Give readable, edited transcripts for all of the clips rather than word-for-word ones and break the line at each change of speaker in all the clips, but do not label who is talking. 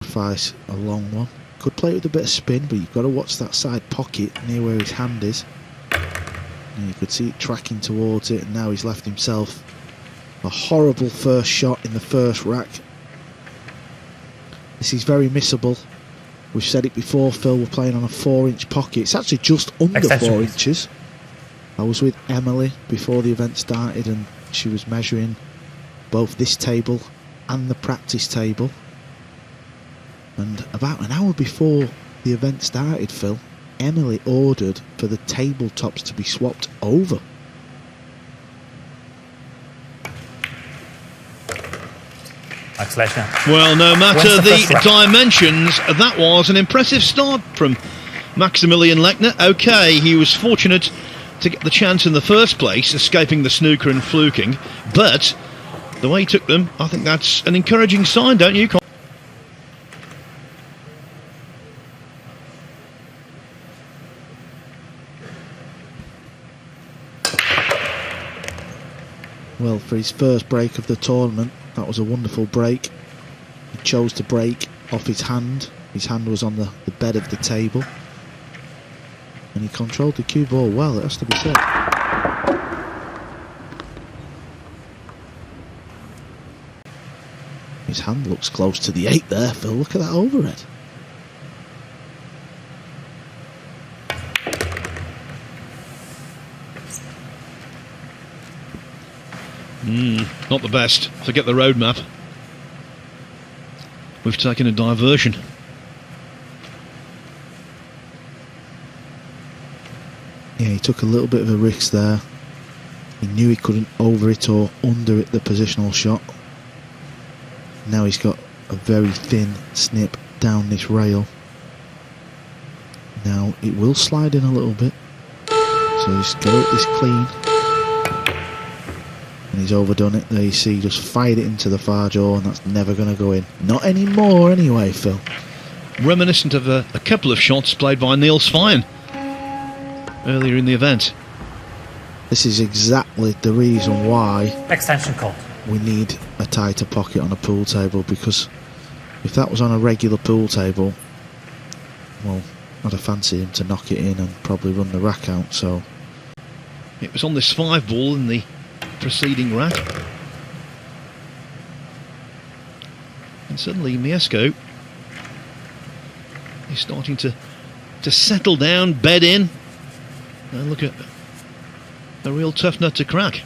sacrifice a long one. Could play it with a bit of spin, but you've got to watch that side pocket near where his hand is. And you could see it tracking towards it, and now he's left himself a horrible first shot in the first rack. This is very missable. We've said it before, Phil, we're playing on a 4-inch pocket. It's actually just under 4 inches. I was with Emily before the event started, and she was measuring both this table and the practice table. And about an hour before the event started, Phil, Emily ordered for the tabletops to be swapped over.
Max Lechner.
Well, no matter the dimensions, that was an impressive start from Maximilian Lechner. OK, he was fortunate to get the chance in the first place, escaping the snooker and fluking, but the way he took them, I think that's an encouraging sign, don't you?
Well, for his first break of the tournament, that was a wonderful break. He chose to break off his hand. His hand was on the bed of the table. And he controlled the cue ball well, it has to be said. His hand looks close to the 8 there, Phil. Look at that overhead.
Not the best. Forget the roadmap. We've taken a diversion.
Yeah, he took a little bit of a risk there. He knew he couldn't over it or under it the positional shot. Now he's got a very thin snip down this rail. Now it will slide in a little bit. So just get up this clean. And he's overdone it. There you see, just fired it into the far jaw, and that's never going to go in. Not anymore anyway, Phil.
Reminiscent of a couple of shots played by Niels Feijen earlier in the event.
This is exactly the reason why
Extension called.
We need a tighter pocket on a pool table, because if that was on a regular pool table, well, I'd have fancied him to knock it in and probably run the rack out. So
it was on this 5 ball in the preceding rack, and suddenly Mieszko is starting to settle down, bed in, and look at a real tough nut to crack.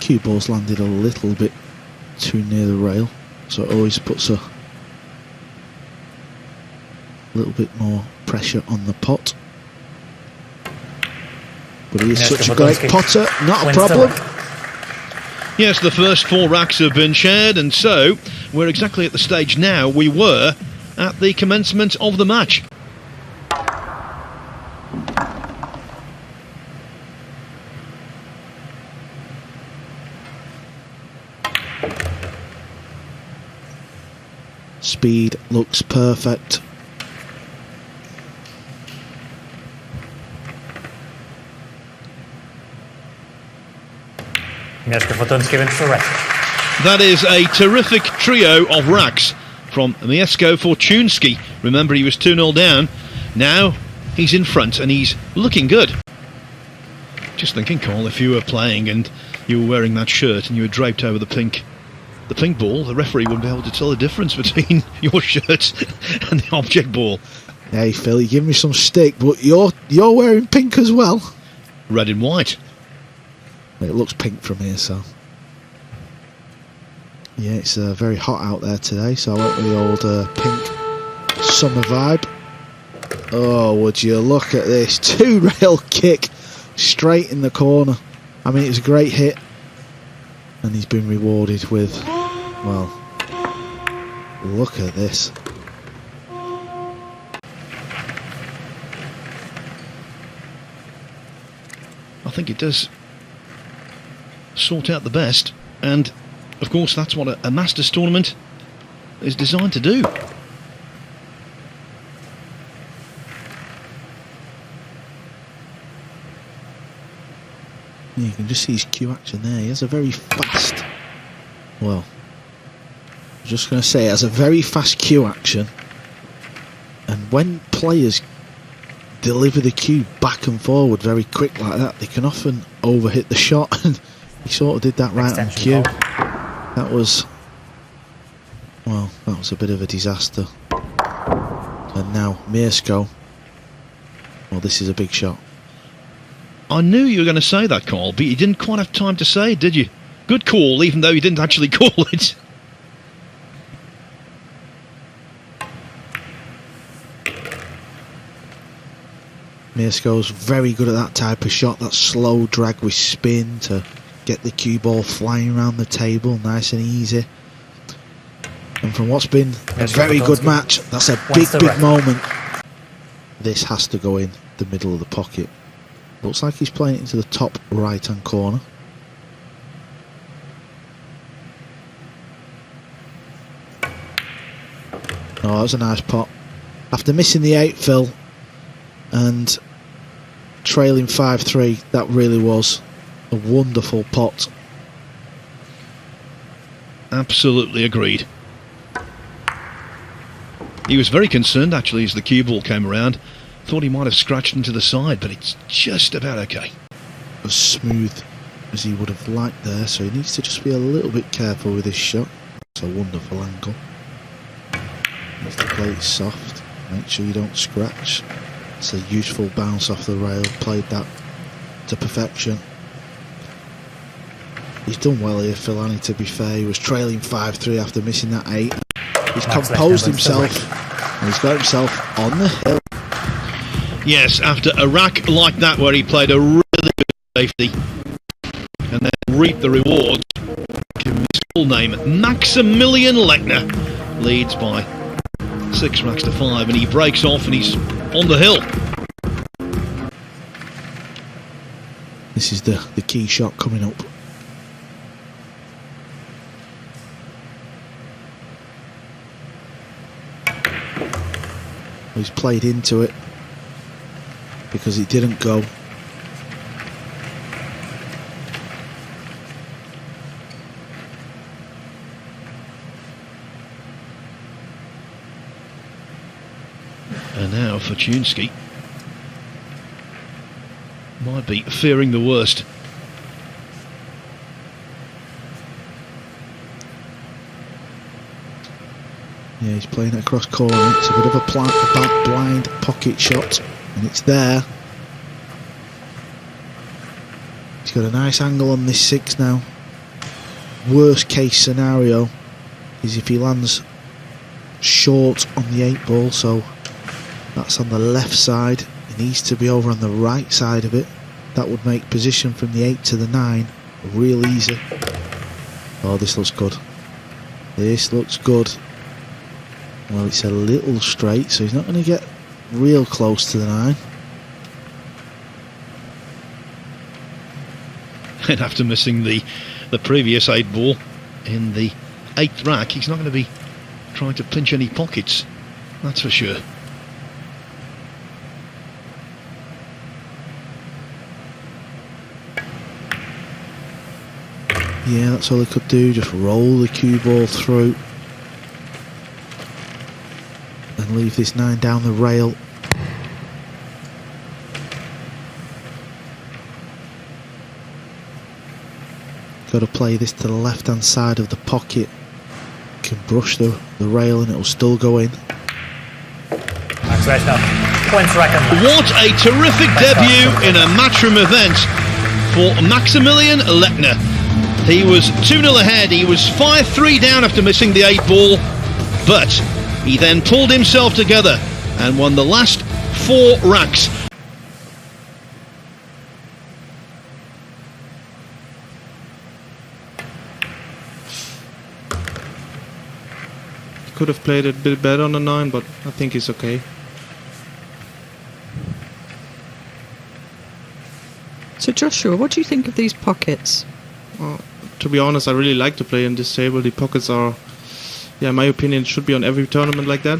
cue ball's landed a little bit too near the rail, so it always puts a little bit more pressure on the pot. But he is such a great potter, not a problem.
Yes, the first 4 racks have been shared, and so we're exactly at the stage now we were at the commencement of the match.
Speed looks perfect.
Mieszko Fortunski wins the rack.
That is a terrific trio of racks from Mieszko Fortunski. Remember, he was 2-0 down. Now he's in front and he's looking good. Just thinking, Carl, if you were playing and you were wearing that shirt and you were draped over the pink ball, the referee wouldn't be able to tell the difference between your shirt and the object ball.
Hey Phil, you give me some stick, but you're wearing pink as well.
Red and white.
It looks pink from here, so yeah, it's very hot out there today, so I went with the old pink summer vibe. Oh, would you look at this 2-rail kick straight in the corner. I mean, it was a great hit, and he's been rewarded with, well, look at this.
I think it does sort out the best, and of course that's what a Masters tournament is designed to do.
You can just see his cue action there. He has a very fast, well, I'm just going to say, he has a very fast cue action, and when players deliver the cue back and forward very quick like that, they can often overhit the shot, and he sort of did that right on cue. That was, well, that was a bit of a disaster. And now Mieszko, well, this is a big shot.
I knew you were going to say that, Carl, but you didn't quite have time to say it, did you? Good call, even though you didn't actually call it.
Mieszko's very good at that type of shot, that slow drag with spin to get the cue ball flying around the table, nice and easy. And from what's been a very good match, that's a big moment. This has to go in the middle of the pocket. Looks like he's playing it into the top right hand corner. Oh, that was a nice pot. After missing the 8, Phil, and trailing 5-3, that really was a wonderful pot.
Absolutely agreed. He was very concerned actually as the cue ball came around. Thought he might have scratched into the side, but it's just about okay.
As smooth as he would have liked there, so he needs to just be a little bit careful with his shot. It's a wonderful angle. Needs to play it soft, make sure you don't scratch. It's a useful bounce off the rail, played that to perfection. He's done well here, Philani, to be fair. He was trailing 5-3 after missing that 8. He's composed himself, and he's got himself on the hill.
Yes, after a rack like that where he played a really good safety and then reaped the rewards. Give him his full name, Maximilian Lechner, leads by 6 racks to 5, and he breaks off and he's on the hill.
This is the key shot coming up. He's played into it because it didn't go.
And now Fortunski might be fearing the worst.
Yeah, he's playing it across corner. It's a bit of a bad blind pocket shot, and it's there. He's got a nice angle on this 6 now. Worst case scenario is if he lands short on the 8 ball, so that's on the left side. He needs to be over on the right side of it. That would make position from the 8 to the 9 real easy. Oh, this looks good. This looks good. Well, it's a little straight, so he's not going to get real close to the 9.
And after missing the previous 8 ball in the 8th rack, he's not going to be trying to pinch any pockets, that's for sure.
Yeah, that's all they could do, just roll the cue ball through and leave this 9 down the rail. Got to play this to the left hand side of the pocket. Can brush the rail and it'll still go in.
What
a terrific debut in a matchroom event for Maximilian Lechner. He was 2-0 ahead, he was 5-3 down after missing the 8 ball, but he then pulled himself together and won the last 4 racks.
could have played it a bit better on the 9, but I think he's okay.
So Joshua, what do you think of these pockets?
To be honest, I really like to play in this table. The pockets are, yeah, in my opinion, should be on every tournament like that.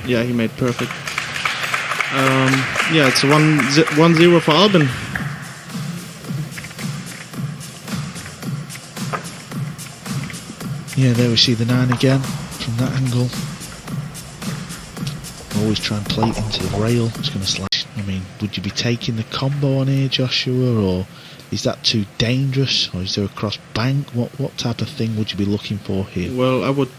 Yeah, he made perfect. Yeah, it's 1-0 for Albin.
Yeah, there we see the 9 again from that angle. Always try and play it into the rail. It's going to slash. I mean, would you be taking the combo on here, Joshua, or is that too dangerous, or is there a cross bank? What type of thing would you be looking for here?
Well, I would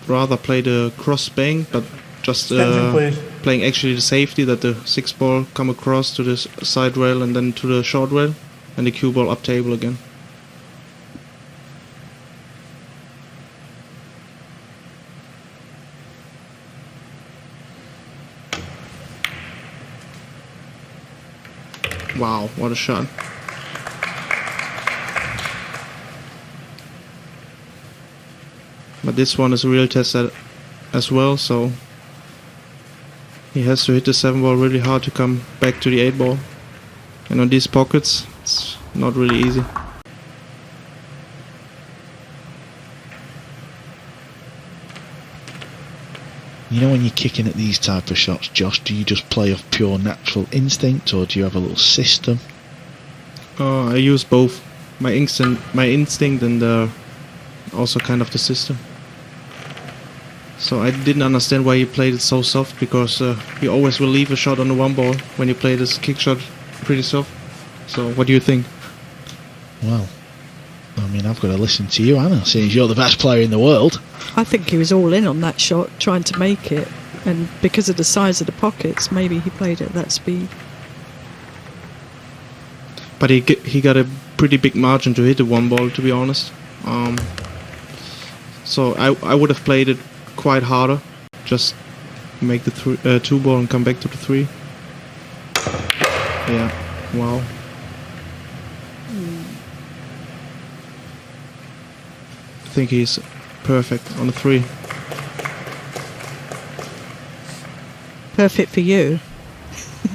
rather play the cross bank, but just playing actually the safety that the 6 ball come across to the side rail and then to the short rail, and the cue ball up table again. Wow, what a shot. But this one is a real test as well, so he has to hit the 7 ball really hard to come back to the 8 ball. And on these pockets, it's not really easy.
You know, when you're kicking at these type of shots, Josh, do you just play off pure natural instinct, or do you have a little system?
I use both. My instinct and also kind of the system. So I didn't understand why he played it so soft, because he always will leave a shot on the 1 ball when you play this kick shot pretty soft. So what do you think?
Well, I mean, I've got to listen to you, Anna, seeing as you're the best player in the world.
I think he was all in on that shot, trying to make it, and because of the size of the pockets, maybe he played at that speed.
But he got a pretty big margin to hit the 1 ball, to be honest. So I would have played it quite harder, just make the 2 ball and come back to the 3. Yeah, wow. I think he's perfect on the 3.
Perfect for you.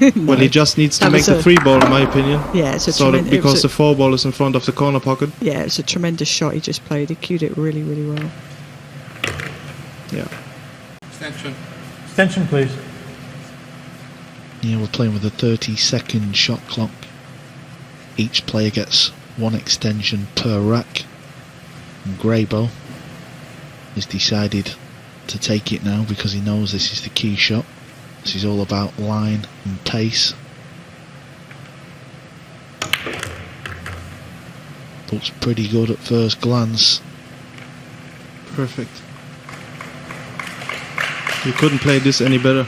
No.
Well, he just needs to make the 3 ball, in my opinion.
Yeah, it's a
because the 4 ball is in front of the corner pocket.
Yeah, it's a tremendous shot he just played. He cued it really, really well.
Yeah.
Extension, please.
Yeah, we're playing with a 30-second shot clock. Each player gets 1 extension per rack. And Grabe has decided to take it now because he knows this is the key shot. This is all about line and pace. Looks pretty good at first glance.
Perfect. You couldn't play this any better.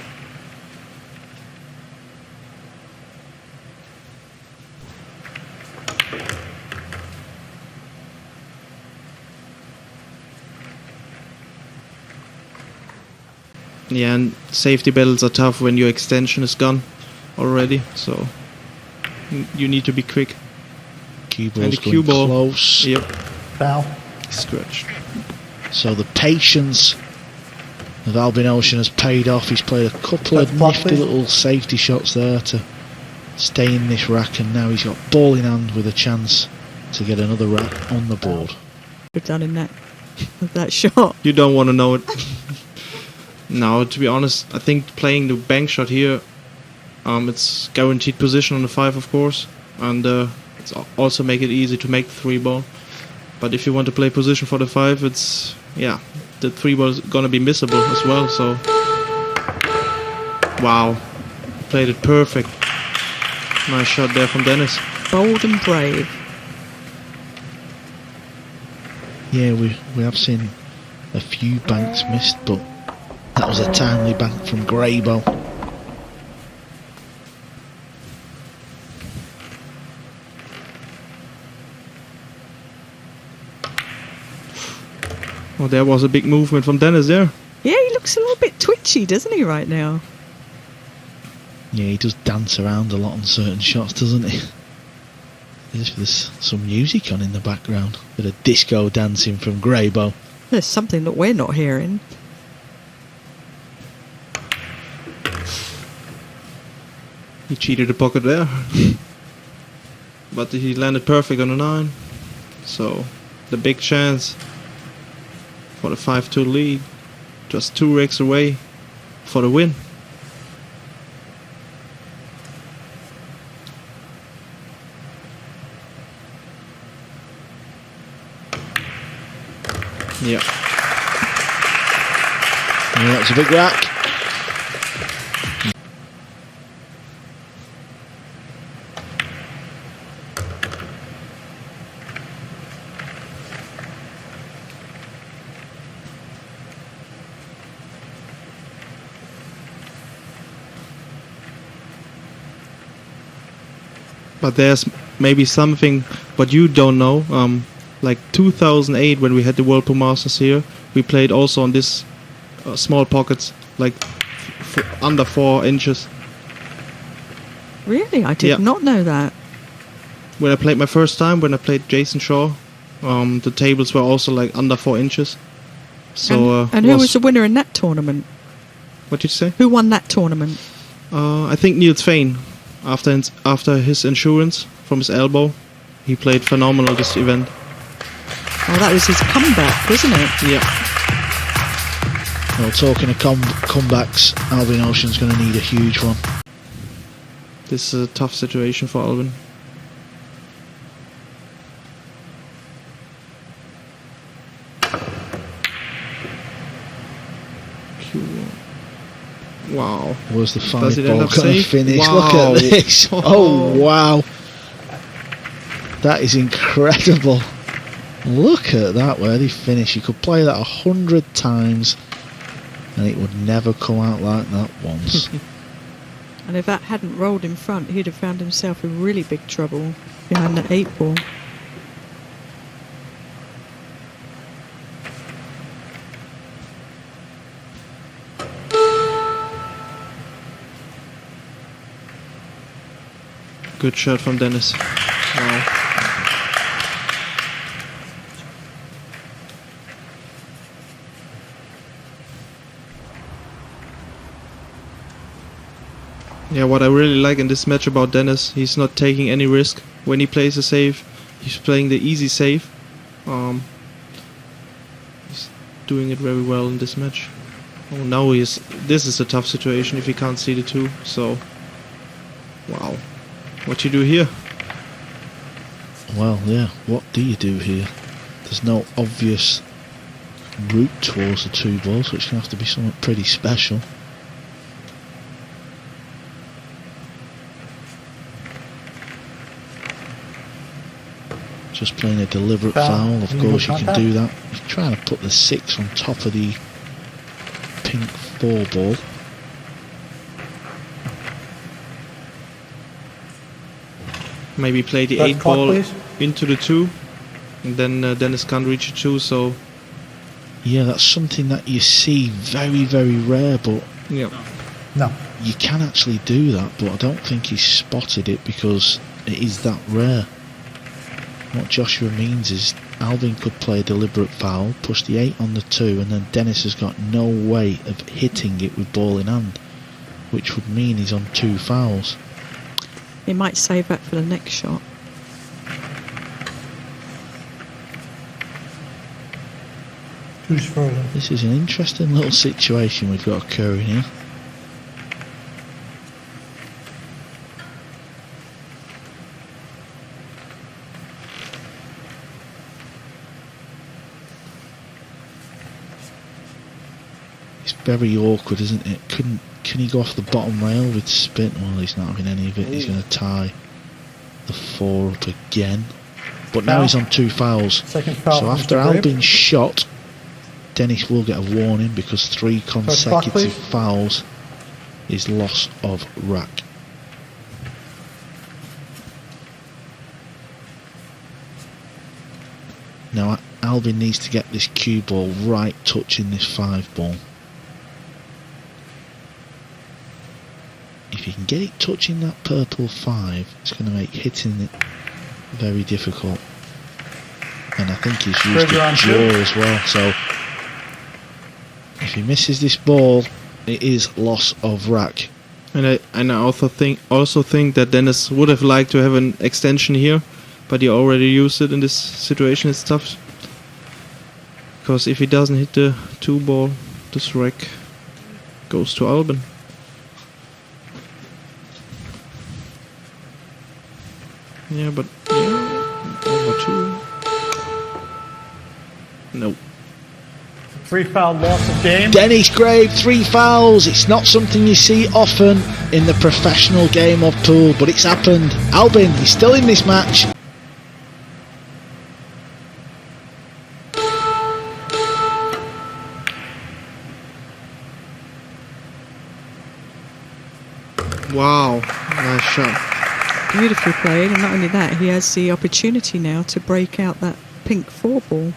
Yeah, and safety battles are tough when your extension is gone already, so you need to be quick.
Cue ball's going close.
Yep.
Foul.
Scratch.
So the patience of Albin Ouschan has paid off. He's played a couple of nifty little safety shots there to stay in this rack, and now he's got ball in hand with a chance to get another rack on the board.
We've done in that shot.
You don't want to know it. No, to be honest, I think playing the bank shot here, it's guaranteed position on the 5, of course, and it's also make it easy to make the 3 ball. But if you want to play position for the 5, it's, yeah, the 3 ball is gonna be missable as well. So, wow, played it perfect. Nice shot there from Denis.
Bold and brave.
Yeah, we have seen a few banks missed, but that was a timely bank from Grabe.
Well, there was a big movement from Denis there.
Yeah, he looks a little bit twitchy, doesn't he, right now?
Yeah, he does dance around a lot on certain shots, doesn't he? There's some music on in the background. Bit of disco dancing from Grabe.
There's something that we're not hearing.
He cheated the pocket there. But he landed perfect on the 9. So, the big chance for the 5-2 lead. Just 2 rigs away for the win. Yeah.
Yeah, that's a big rack.
But there's maybe something what you don't know. Like 2008 when we had the World Tour Masters here, we played also on this small pockets, like under 4 inches.
Really? I did not know that.
When I played my first time, when I played Jayson Shaw, the tables were also like under 4 inches. So
and who was the winner in that tournament?
What did you say?
Who won that tournament?
I think Niels Feijen. After his insurance from his elbow, he played phenomenal this event.
Oh, that was his comeback, wasn't it?
Yeah.
Well, talking of comebacks, Albin Ouschan's going to need a huge one.
This is a tough situation for Albin. Wow.
Was the
Does it
5
end
ball
up
going to
safe?
finish?
Wow.
Look at this. Oh, wow. That is incredible. Look at that, where they finish. You could play that 100 times and it would never come out like that once.
And if that hadn't rolled in front, he'd have found himself in really big trouble behind that 8 ball.
Good shot from Denis. Wow. Yeah, what I really like in this match about Denis, he's not taking any risk. When he plays a save, he's playing the easy save. He's doing it very well in this match. Oh, now this is a tough situation if he can't see the 2, so... Wow. What you do here?
Well, yeah, what do you do here? There's no obvious route towards the 2 balls, which can have to be something pretty special. Just playing a deliberate foul, of course you can do that. He's trying to put the 6 on top of the pink 4 ball.
Maybe play the 8 ball into the 2, and then Denis can't reach the 2, so...
Yeah, that's something that you see very, very rare, but
Yeah.
No.
you can actually do that, but I don't think he's spotted it because it is that rare. What Joshua means is Albin could play a deliberate foul, push the 8 on the 2, and then Denis has got no way of hitting it with ball in hand, which would mean he's on 2 fouls.
He might save that for the next shot.
Who's further?
This is an interesting little situation we've got occurring here. It's very awkward, isn't it? Can he go off the bottom rail with spin? Well, he's not having any of it. He's going to tie the 4 up again. But now he's on 2 fouls.
Second foul.
So after Albin's shot, Denis will get a warning because 3 consecutive fouls is loss of rack. Now Albin needs to get this cue ball right touching this 5 ball. If you can get it touching that purple 5, it's going to make hitting it very difficult. And I think he's used the jaw as well, so If he misses this ball, it is loss of rack.
And I also think that Denis would have liked to have an extension here, but he already used it in this situation. It's tough. Because if he doesn't hit the 2 ball, this rack goes to Albin. Yeah, but over 2. No.
3 foul loss of game.
Denis Grabe, 3 fouls. It's not something you see often in the professional game of pool, but it's happened. Albin, he's still in this match.
Wow, nice shot.
Beautifully played, and not only that, he has the opportunity now to break out that pink 4 ball.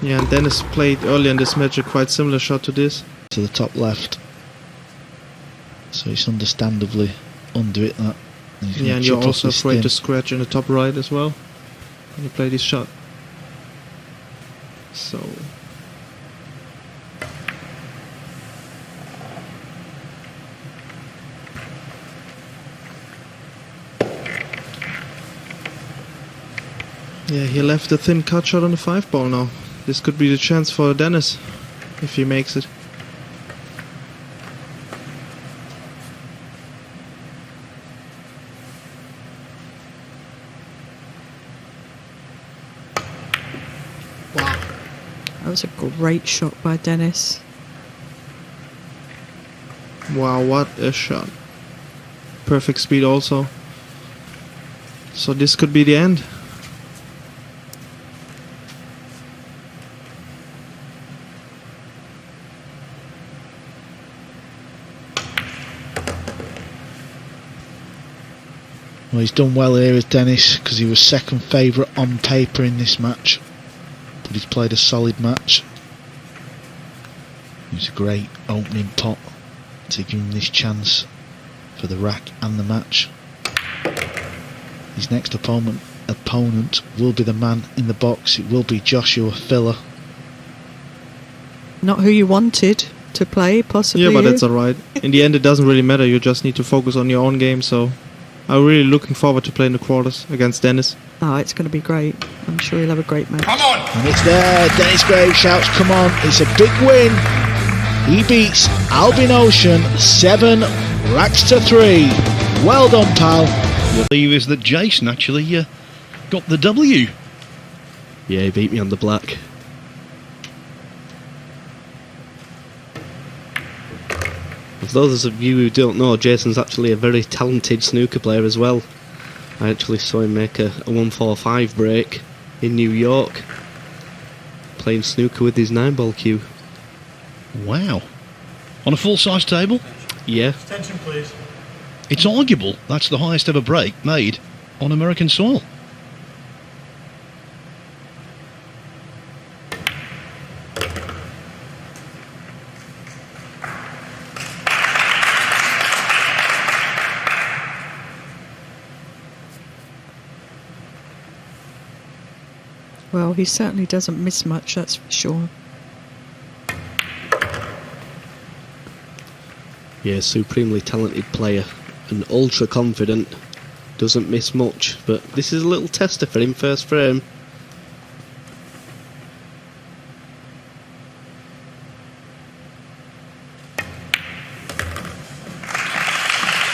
Yeah, and Denis played earlier in this match a quite similar shot to this.
To the top left. So it's understandably under it, that.
Yeah, and you're also afraid to scratch in the top right as well when you play this shot. So... yeah, he left a thin cut shot on the 5 ball now. This could be the chance for Denis if he makes it.
Wow. That was a great shot by Denis.
Wow, what a shot. Perfect speed also. So this could be the end.
Well, he's done well here as Denis, because he was second favourite on paper in this match, but he's played a solid match. It was a great opening pot to give him this chance for the rack and the match. His next opponent will be the man in the box. It will be Joshua Filler.
Not who you wanted to play, possibly.
Yeah, but that's alright. In the end, it doesn't really matter. You just need to focus on your own game, so... I'm really looking forward to playing the quarters against Denis.
Oh, it's going to be great. I'm sure he'll have a great match.
Come on!
And it's there. Denis Grabe shouts, come on. It's a big win. He beats Albin Ouschan 7 racks to 3. Well done, pal.
The believe is that Jayson actually got the W.
Yeah, he beat me on the black. For those of you who don't know, Jayson's actually a very talented snooker player as well. I actually saw him make a 145 break in New York, playing snooker with his 9-ball cue.
Wow. On a full-size table?
Yeah.
Attention, please.
It's arguable that's the highest ever break made on American soil.
Well, he certainly doesn't miss much, that's for sure.
Yeah, supremely talented player and ultra confident. Doesn't miss much, but this is a little tester for him, first frame.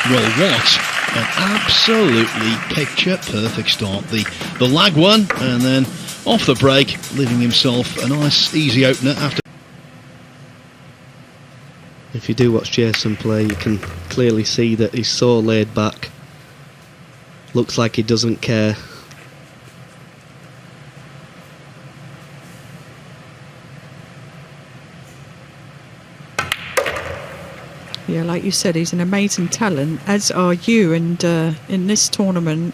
Well, what an absolutely picture-perfect start. The lag one, and then off the break, leaving himself a nice, easy opener after.
If you do watch Jayson play, you can clearly see that he's so laid back. Looks like he doesn't care.
Yeah, like you said, he's an amazing talent, as are you. And in this tournament,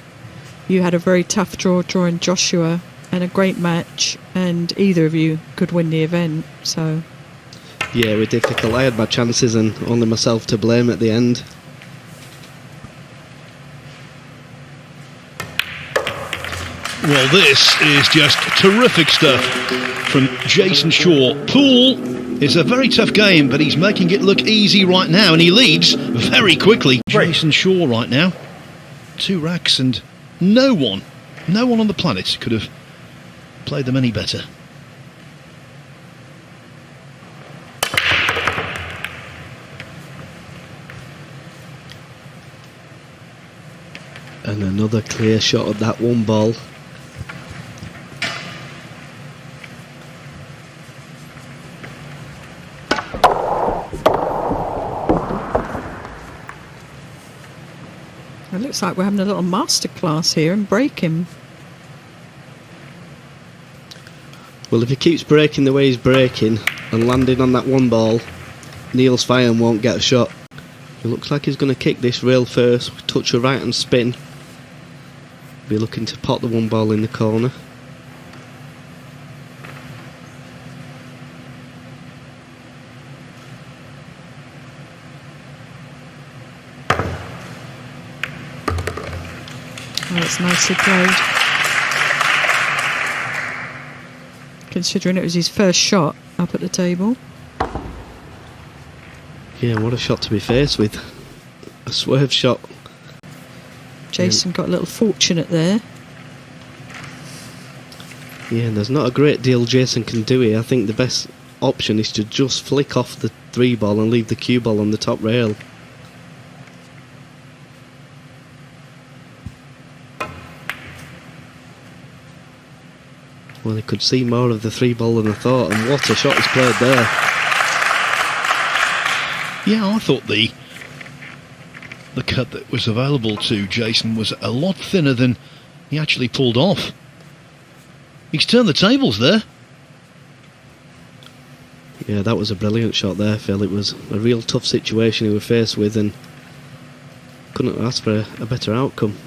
you had a very tough draw drawing Joshua, and a great match, and either of you could win the event. So
Yeah, it was difficult. I had my chances and only myself to blame at the end.
Well, this is just terrific stuff from Jayson Shaw. Pool is a very tough game, but he's making it look easy right now, and he leads very quickly. Jayson Shaw right now, 2 racks, and no one on the planet could have played them any better.
And another clear shot at that one ball.
It looks like we're having a little masterclass here in breaking.
Well, if he keeps breaking the way he's breaking and landing on that one ball, Niels Feijen won't get a shot. It looks like he's going to kick this rail first, touch a right and spin. Be looking to pot the one ball in the corner.
Oh, it's nicely played. Considering it was his first shot up at the table.
Yeah, what a shot to be faced with. A swerve shot.
Jayson got a little fortunate there.
Yeah, there's not a great deal Jayson can do here. I think the best option is to just flick off the 3 ball and leave the cue ball on the top rail. Well, he could see more of the 3 ball than I thought, and what a shot he's played there.
Yeah, I thought the cut that was available to Jayson was a lot thinner than he actually pulled off. He's turned the tables there.
Yeah, that was a brilliant shot there, Phil. It was a real tough situation he was faced with, and couldn't ask for a better outcome.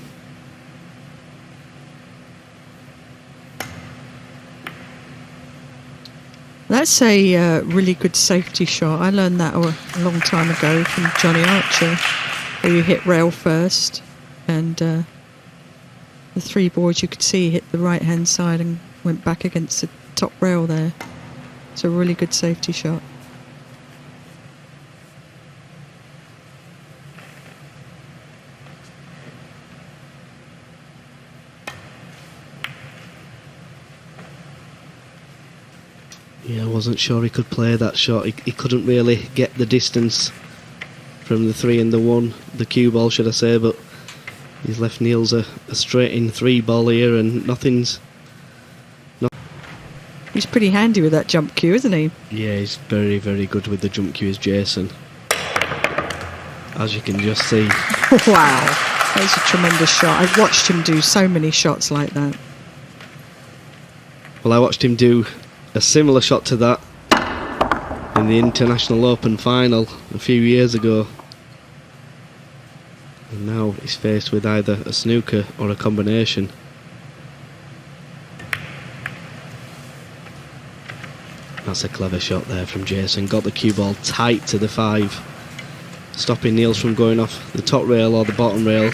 That's a really good safety shot. I learned that a long time ago from Johnny Archer, where you hit rail first, and the 3 boards you could see hit the right hand side and went back against the top rail there. It's a really good safety shot.
Yeah, I wasn't sure he could play that shot. He couldn't really get the distance from the 3 and the 1, the cue ball should I say, but he's left Niels a straight in 3 ball here, and nothing's...
He's pretty handy with that jump cue, isn't he?
Yeah, he's very, very good with the jump cue, is Jayson. As you can just see.
Wow, that was a tremendous shot. I've watched him do so many shots like that.
Well, I watched him do a similar shot to that in the International Open final a few years ago. And now he's faced with either a snooker or a combination. That's a clever shot there from Jayson. Got the cue ball tight to the 5, stopping Niels from going off the top rail or the bottom rail.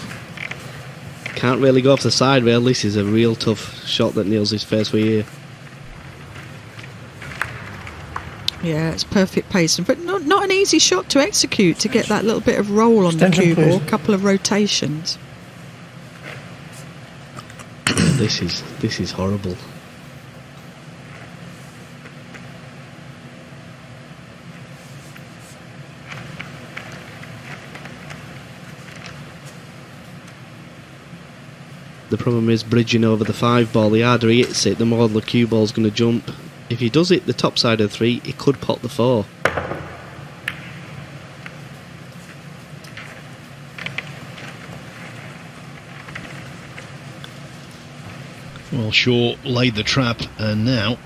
Can't really go off the side rail. This is a real tough shot that Niels is faced with here.
Yeah, it's perfect pace, but not an easy shot to execute, to get that little bit of roll on the cue ball, a couple of rotations.
This is horrible. The problem is bridging over the 5 ball. The harder he hits it, the more the cue ball's going to jump. If he does hit the top side of 3, he could pot the 4.
Well, Shaw laid the trap, and now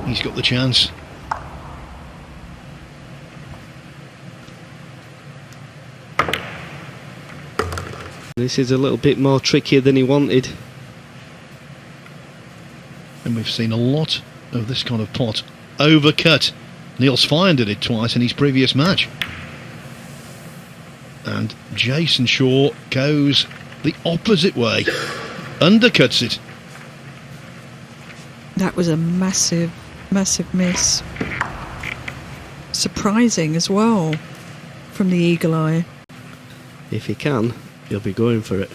he's got the chance.
This is a little bit more trickier than he wanted.
And we've seen a lot of this kind of pot overcut. Niels Feijen did it twice in his previous match. And Jayson Shaw goes the opposite way. undercuts it.
That was a massive, massive miss. Surprising as well from the eagle eye.
If he can, he'll be going for it.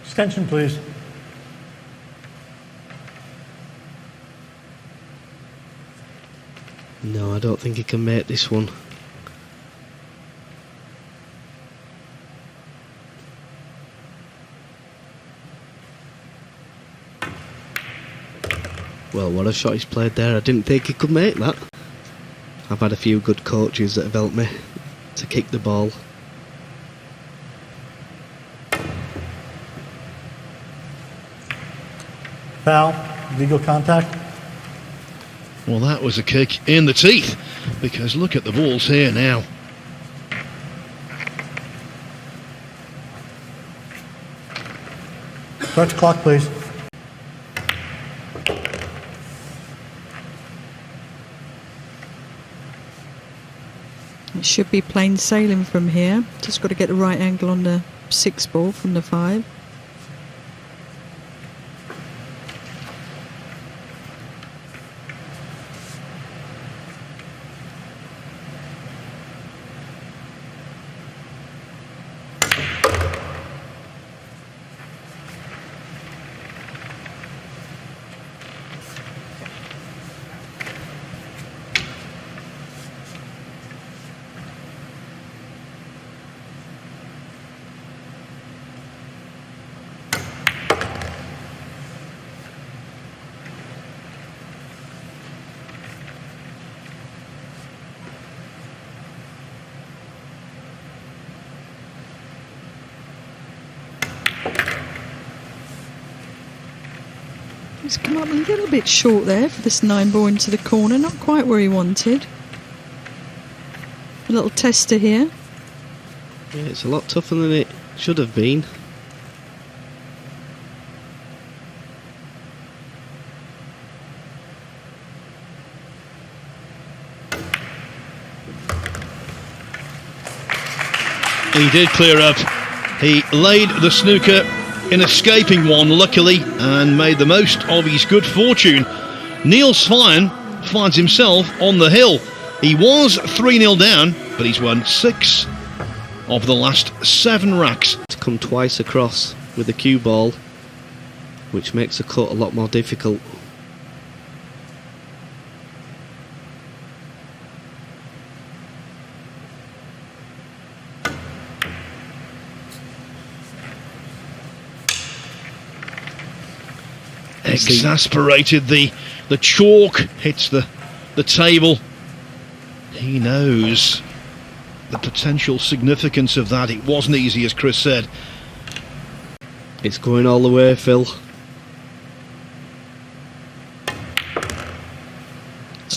Extension, please.
No, I don't think he can make this one. Well, what a shot he's played there. I didn't think he could make that. I've had a few good coaches that have helped me to kick the ball.
Foul. Legal contact.
Well, that was a kick in the teeth, because look at the balls here now.
Start the clock, please.
It should be plain sailing from here. Just got to get the right angle on the 6 ball from the 5. He's come up a little bit short there for this 9 ball into the corner, not quite where he wanted. A little tester here.
Yeah, it's a lot tougher than it should have been.
He did clear up. He laid the snooker in escaping one, luckily, and made the most of his good fortune. Niels Feijen finds himself on the hill. He was 3-0 down, but he's won 6 of the last 7 racks.
To come twice across with the cue ball, which makes the cut a lot more difficult.
Exasperated, the chalk hits the table. He knows the potential significance of that. It wasn't easy, as Chris said.
It's going all the way, Phil.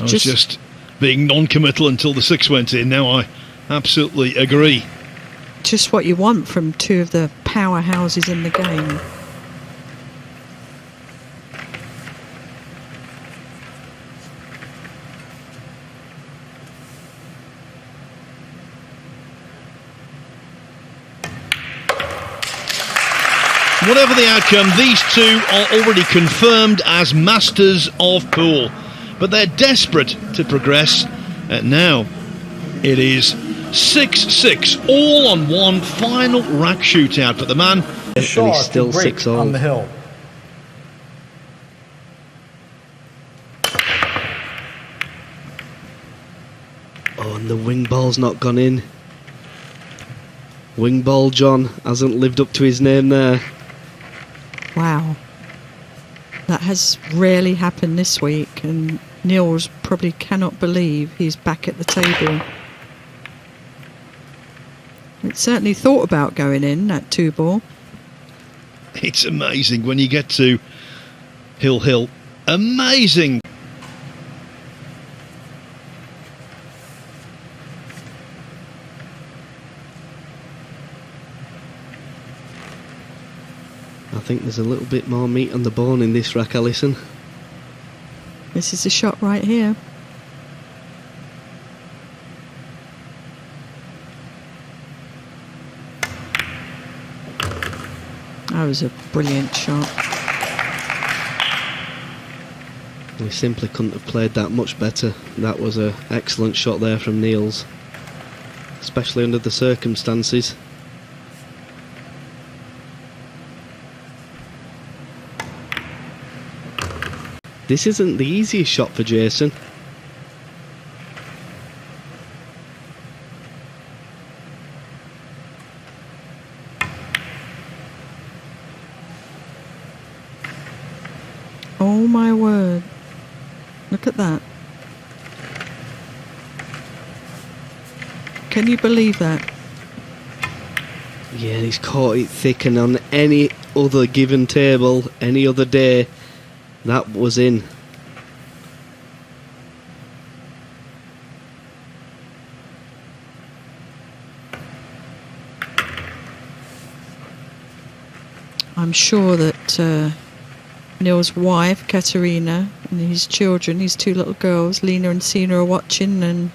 I was just being non-committal until the 6 went in. Now I absolutely agree.
Just what you want from 2 of the powerhouses in the game.
Whatever the outcome, these 2 are already confirmed as masters of pool. But they're desperate to progress. Now it is 6-6, all on one final rack shootout. But the man...
And he's still 6-all.
On the hill.
Oh, and the wing ball's not gone in. Wing ball John hasn't lived up to his name there.
Wow. That has rarely happened this week, and Niels probably cannot believe he's back at the table. It certainly thought about going in, that 2 ball.
It's amazing when you get to Hill. Amazing.
I think there's a little bit more meat on the bone in this rack, Alison.
This is a shot right here. That was a brilliant shot.
We simply couldn't have played that much better. That was an excellent shot there from Niels, especially under the circumstances. This isn't the easiest shot for Jayson.
Oh my word. Look at that. Can you believe that?
Yeah, he's caught it thick, and on any other given table, any other day, that was in.
I'm sure that Niels' wife, Katerina, and his children, his two little girls, Lena and Sina, are watching, and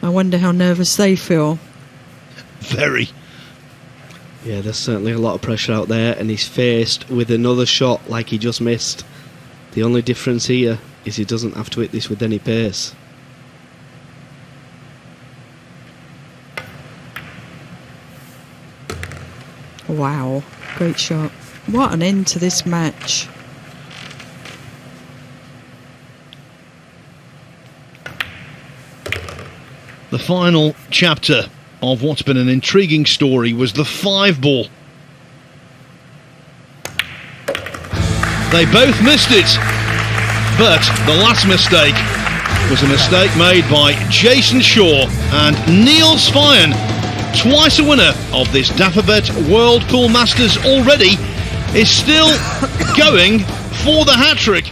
I wonder how nervous they feel.
Very.
Yeah, there's certainly a lot of pressure out there, and he's faced with another shot like he just missed. The only difference here is he doesn't have to hit this with any pace.
Wow, great shot. What an end to this match.
The final chapter of what's been an intriguing story was the 5-ball. They both missed it, but the last mistake was a mistake made by Jayson Shaw, and Niels Feijen, twice a winner of this Dafabet World Pool Masters already, is still going for the hat-trick.